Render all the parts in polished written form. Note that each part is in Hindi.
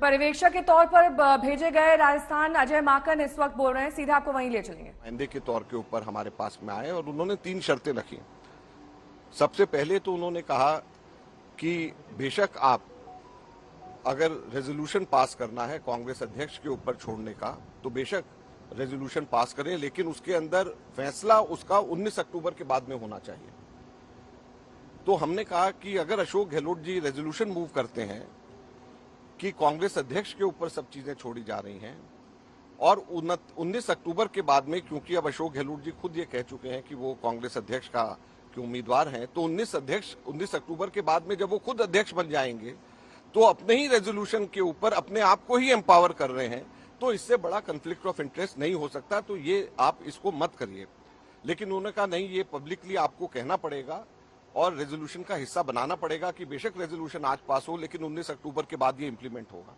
पर्यवेक्षक के तौर पर भेजे गए राजस्थान अजय माकन इस वक्त बोल रहे हैं, सीधा आपको वहीं ले चलेंगे। नुमाइंदे के तौर के ऊपर हमारे पास में आए और उन्होंने 3 शर्तें रखी। सबसे पहले तो उन्होंने कहा कि बेशक आप अगर रेजोल्यूशन पास करना है कांग्रेस अध्यक्ष के ऊपर छोड़ने का तो बेशक रेजोल्यूशन पास करें, लेकिन उसके अंदर फैसला उसका 19 अक्टूबर के बाद में होना चाहिए। तो हमने कहा कि अगर अशोक गहलोत जी रेजोल्यूशन मूव करते हैं कि कांग्रेस अध्यक्ष के ऊपर सब चीजें छोड़ी जा रही हैं और 19 अक्टूबर के बाद में, क्योंकि अब अशोक गहलोत जी खुद ये कह चुके हैं कि वो कांग्रेस अध्यक्ष का के उम्मीदवार हैं, तो 19 अक्टूबर के बाद में जब वो खुद अध्यक्ष बन जाएंगे तो अपने ही रेजोल्यूशन के ऊपर अपने आप को ही एम्पावर कर रहे हैं, तो इससे बड़ा कन्फ्लिक्ट ऑफ इंटरेस्ट नहीं हो सकता। तो ये आप इसको मत करिए। लेकिन उन्होंने कहा नहीं, ये पब्लिकली आपको कहना पड़ेगा और रेजोल्यूशन का हिस्सा बनाना पड़ेगा कि बेशक रेजोल्यूशन आज पास हो लेकिन 19 अक्टूबर के बाद ये इंप्लीमेंट होगा।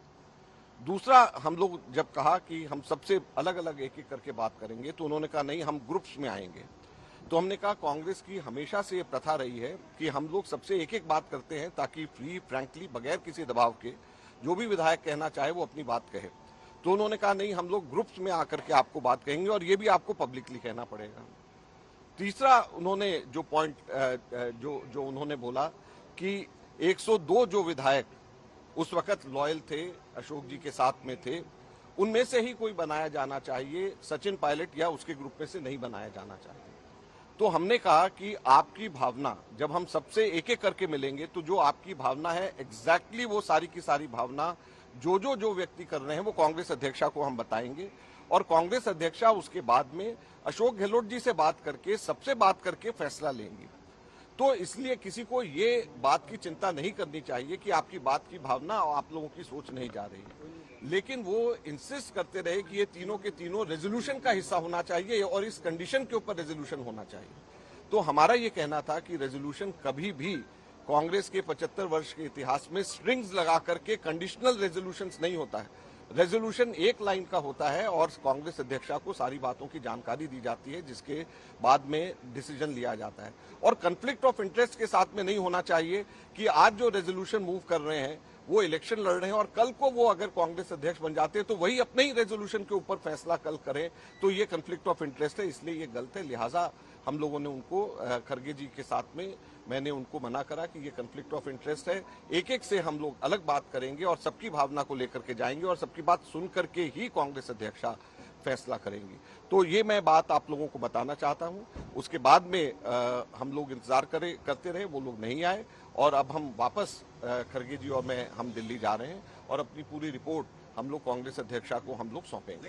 दूसरा, हम लोग जब कहा कि हम सबसे अलग अलग एक एक करके बात करेंगे तो उन्होंने कहा नहीं, हम ग्रुप्स में आएंगे। तो हमने कहा कांग्रेस की हमेशा से ये प्रथा रही है कि हम लोग सबसे एक एक बात करते हैं ताकि फ्री फ्रैंकली बगैर किसी दबाव के जो भी विधायक कहना चाहे वो अपनी बात कहे। तो उन्होंने कहा नहीं, हम लोग ग्रुप्स में आकर के आपको बात कहेंगे और ये भी आपको पब्लिकली कहना पड़ेगा। तीसरा, उन्होंने जो पॉइंट जो उन्होंने बोला कि 102 जो विधायक उस वक्त लॉयल थे, अशोक जी के साथ में थे, उनमें से ही कोई बनाया जाना चाहिए, सचिन पायलट या उसके ग्रुप में से नहीं बनाया जाना चाहिए। तो हमने कहा कि आपकी भावना, जब हम सबसे एक एक करके मिलेंगे तो जो आपकी भावना है एग्जैक्टली वो सारी की सारी भावना जो व्यक्ति कर रहे हैं वो कांग्रेस अध्यक्षा को हम बताएंगे और कांग्रेस अध्यक्षा उसके बाद में अशोक गहलोत जी से बात करके, सबसे बात करके फैसला लेंगी। तो इसलिए किसी को ये बात की चिंता नहीं करनी चाहिए कि आपकी बात की भावना और आप लोगों की सोच नहीं जा रही है, लेकिन वो इंसिस्ट करते रहे कि ये तीनों के तीनों रेजोल्यूशन का हिस्सा होना चाहिए और इस कंडीशन के ऊपर रेजोल्यूशन होना चाहिए। तो हमारा ये कहना था कि रेजोल्यूशन कभी भी कांग्रेस के 75 वर्ष के इतिहास में स्ट्रिंग्स लगा करके कंडीशनल रेजोल्यूशन नहीं होता है। रेजोल्यूशन एक लाइन का होता है और कांग्रेस अध्यक्षा को सारी बातों की जानकारी दी जाती है जिसके बाद में डिसीजन लिया जाता है। और कन्फ्लिक्ट ऑफ इंटरेस्ट के साथ में नहीं होना चाहिए कि आज जो रेजोल्यूशन मूव कर रहे हैं वो इलेक्शन लड़ रहे हैं और कल को वो अगर कांग्रेस अध्यक्ष बन जाते हैं तो वही अपने ही रेजोल्यूशन के ऊपर फैसला कल करें, तो ये कन्फ्लिक्ट ऑफ इंटरेस्ट है, इसलिए ये गलत है। लिहाजा हम लोगों ने उनको, खड़गे जी के साथ में मैंने उनको मना करा कि ये कन्फ्लिक्ट ऑफ इंटरेस्ट है, एक एक से हम लोग अलग बात करेंगे और सबकी भावना को लेकर के जाएंगे और सबकी बात सुन करके ही कांग्रेस अध्यक्षा फैसला करेंगी। तो ये मैं बात आप लोगों को बताना चाहता हूं। उसके बाद में हम लोग इंतजार करते रहे, वो लोग नहीं आए और अब हम वापस खड़गे जी और मैं हम दिल्ली जा रहे हैं और अपनी पूरी रिपोर्ट हम लोग कांग्रेस अध्यक्षा को हम लोग सौंपेंगे।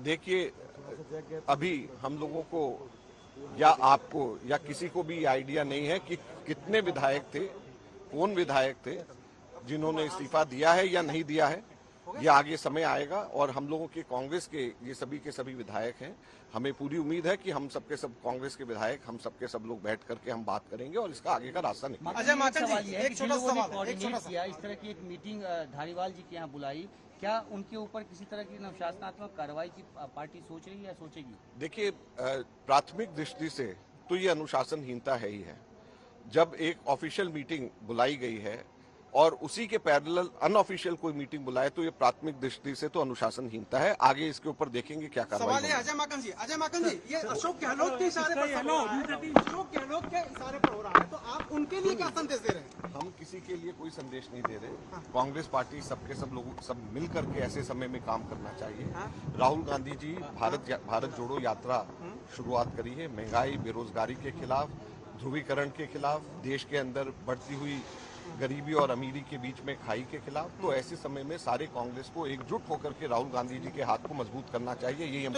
देखिए, अभी हम लोगों को या आपको या किसी को भी आइडिया नहीं है कि कितने विधायक थे, कौन विधायक थे जिन्होंने इस्तीफा दिया है या नहीं दिया है। ये आगे समय आएगा और हम लोगों के कांग्रेस के ये सभी के सभी विधायक हैं। हमें पूरी उम्मीद है कि हम सबके सब कांग्रेस के विधायक, हम सबके सब लोग बैठ करके हम बात करेंगे और इसका आगे का रास्ता निकालेंगे। अजय माकन जी, एक छोटा सवाल, इस तरह की एक मीटिंग धारीवाल जी के यहाँ बुलाई, क्या उनके ऊपर किसी तरह की अनुशासनात्मक कार्रवाई की पार्टी सोच रही है या सोचेगी? देखिए, प्राथमिक दृष्टि से तो ये अनुशासनहीनता है ही है। जब एक ऑफिशियल मीटिंग बुलाई गई है और उसी के पैरेलल अनऑफिशियल कोई मीटिंग बुलाए तो ये प्राथमिक दृष्टि से तो अनुशासनहीनता है। आगे इसके ऊपर देखेंगे क्या कार्रवाई होगी। अजय माकन जी, ये अशोक गहलोत के इशारे पर हो रहा है, तो आप उनके लिए क्या संदेश दे रहे हैं? हम किसी के लिए कोई संदेश नहीं दे रहे। कांग्रेस पार्टी सबके सब लोग सब मिल करके ऐसे समय में काम करना चाहिए। राहुल गांधी जी भारत जोड़ो यात्रा शुरुआत करी है, महंगाई बेरोजगारी के खिलाफ, ध्रुवीकरण के खिलाफ, देश के अंदर बढ़ती हुई गरीबी और अमीरी के बीच में खाई के खिलाफ। तो ऐसे समय में सारे कांग्रेस को एकजुट होकर के राहुल गांधी जी के हाथ को मजबूत करना चाहिए। यही हम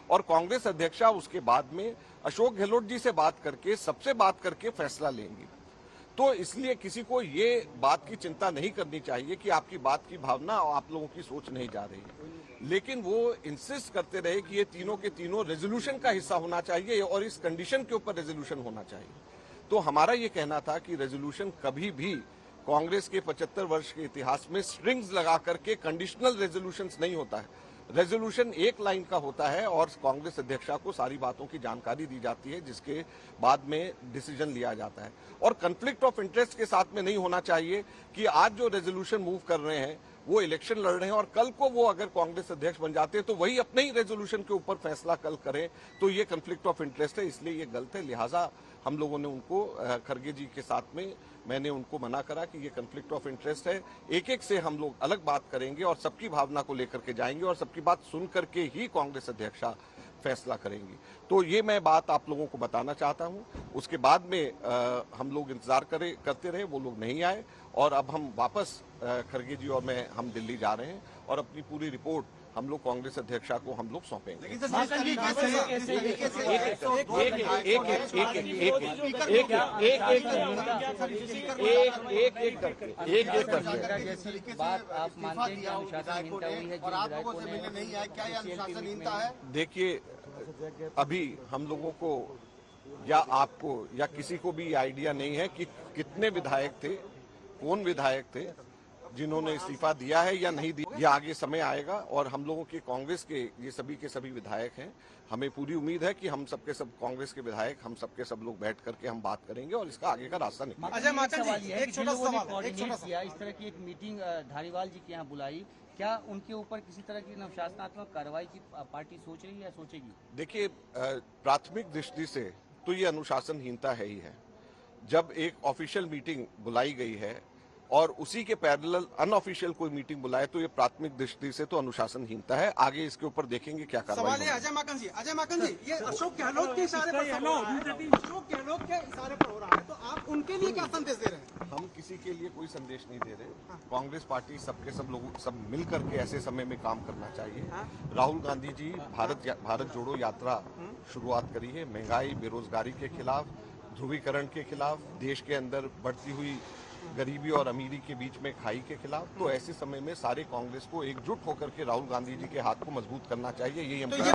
और कांग्रेस अध्यक्षा उसके बाद में अशोक गहलोत जी से बात करके, सबसे बात करके फैसला लेंगी। तो इसलिए किसी को ये बात की चिंता नहीं करनी चाहिए कि आपकी बात की भावना और आप लोगों की सोच नहीं जा रही है, लेकिन वो इंसिस्ट करते रहे कि ये तीनों के तीनों रेजोल्यूशन का हिस्सा होना चाहिए और इस कंडीशन के ऊपर रेजोल्यूशन होना चाहिए। तो हमारा ये कहना था कि रेजोल्यूशन कभी भी कांग्रेस के 75 वर्ष के इतिहास में स्ट्रिंग्स लगा करके कंडीशनल रेजोल्यूशन नहीं होता है। रेजोल्यूशन एक लाइन का होता है और कांग्रेस अध्यक्षा को सारी बातों की जानकारी दी जाती है, जिसके बाद में डिसीजन लिया जाता है। और कन्फ्लिक्ट ऑफ इंटरेस्ट के साथ में नहीं होना चाहिए कि आज जो रेजोल्यूशन मूव कर रहे हैं वो इलेक्शन लड़ रहे हैं और कल को वो अगर कांग्रेस अध्यक्ष बन जाते हैं तो वही अपने ही रेजोल्यूशन के ऊपर फैसला कल करें, तो ये कन्फ्लिक्ट ऑफ इंटरेस्ट है, इसलिए ये गलत है। लिहाजा हम लोगों ने उनको खड़गे जी के साथ में मैंने उनको मना करा कि ये कन्फ्लिक्ट ऑफ इंटरेस्ट है, एक एक से हम लोग अलग बात करेंगे और सबकी भावना को लेकर के जाएंगे और सबकी बात सुन करके ही कांग्रेस अध्यक्षा फैसला करेंगी। तो ये मैं बात आप लोगों को बताना चाहता हूं। उसके बाद में हम लोग इंतजार करते रहे, वो लोग नहीं आए और अब हम वापस खड़गे जी और मैं हम दिल्ली जा रहे हैं और अपनी पूरी रिपोर्ट हम लोग कांग्रेस अध्यक्षा को हम लोग सौंपेंगे। बात आप मानते हैं कि अनुशासनहीनता हुई है? और आप लोगों से मिलने नहीं आए, क्या ये अनुशासनहीनता है? देखिए, अभी हम लोगों को या आपको या किसी को भी आइडिया नहीं है कि कितने विधायक थे, कौन विधायक थे जिन्होंने इस्तीफा दिया है या नहीं दिया। ये आगे समय आएगा और हम लोगों के कांग्रेस के ये सभी के सभी विधायक हैं। हमें पूरी उम्मीद है कि हम सबके सब कांग्रेस के विधायक हम सबके सब लोग बैठ करके हम बात करेंगे और इसका आगे का रास्ता निकालेंगे। अजय माकन जी, एक छोटा सवाल, कोऑर्डिनेट किया, इस तरह की एक मीटिंग धारीवाल जी के यहाँ बुलाई, क्या उनके ऊपर किसी तरह की अनुशासनात्मक कार्रवाई की पार्टी सोच रही है या सोचेगी? देखिए, प्राथमिक दृष्टि से तो ये अनुशासनहीनता है ही है। जब एक ऑफिशियल मीटिंग बुलाई गई है और उसी के पैरेलल अनऑफिशियल कोई मीटिंग बुलाए तो ये प्राथमिक दृष्टि से तो अनुशासनहीनता है। आगे इसके ऊपर देखेंगे क्या कार्रवाई सवाल है होगी। अजय माकन जी, ये अशोक गहलोत के इशारे पर सब हो रहा है, अशोक गहलोत के इशारे पर हो रहा है, तो आप उनके लिए क्या संदेश दे रहे हैं? हम किसी के लिए कोई संदेश नहीं दे रहे। कांग्रेस पार्टी सबके सब लोगों सब मिल करके ऐसे समय में काम करना चाहिए। राहुल गांधी जी भारत जोड़ो यात्रा शुरुआत करी है, महंगाई बेरोजगारी के खिलाफ, ध्रुवीकरण के खिलाफ, देश के अंदर बढ़ती हुई गरीबी और अमीरी के बीच में खाई के खिलाफ। तो ऐसे समय में सारे कांग्रेस को एकजुट होकर के राहुल गांधी जी के हाथ को मजबूत करना चाहिए। यही हम